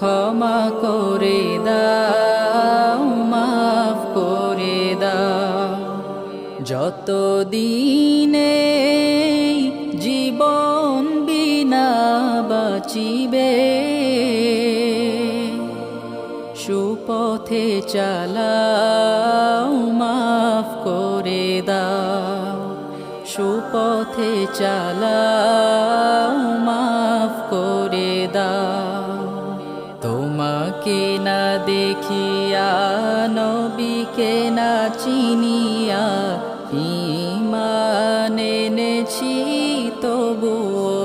ক্ষমা করে দাও, মাফ করে দাও। যত দিনে জীবন বিনা বাঁচিবে, সুপথে চালাও, মাফ করে দাও। সুপথে চালাও, মাফ করে দাও। তোমাকে না দেখিয়া, নবীকে না চিনিয়া, ঈমান এনেছি তবুও।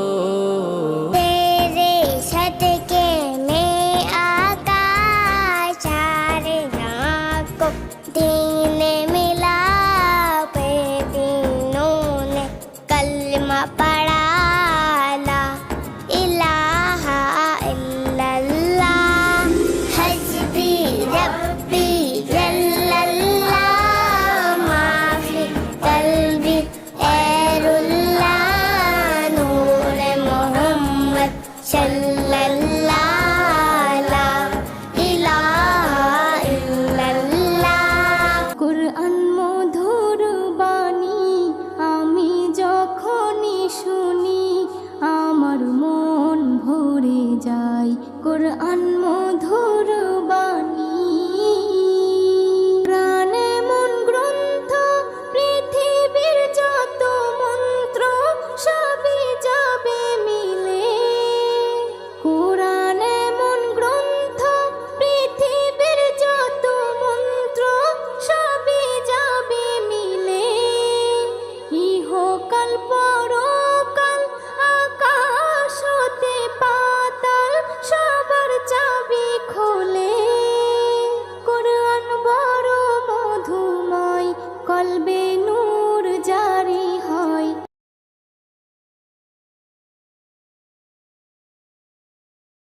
तेरे सदके में आका सारे को दीन मिला, पे तीनों ने कलमा पढ़ा, ला इलाहा इल्लल्लाह, हस्बी रब्बी जल्लल्लाह, माफी कल्बी ऐरुल्लाह, नूरे मोहम्मद सल्लल्लाह, ला इलाहा इल्लल्लाह। কুরআন মধুর বাণী আমি যখনই শুনি, আমার মন ভরে যায়। কুরআন মধুর বাণী, প্রাণ এমন গ্রন্থ, পৃথিবীর যত মন্ত্র সবই যাবে মিলে। কুরআন এমন গ্রন্থ, পৃথিবীর যত মন্ত্র সবই যাবে মিলে। ইহকাল পরকাল, আকাশ হতে পাতাল, সবার চাবি খোলে। কুরআন বড় মধুময়, কলবে নূর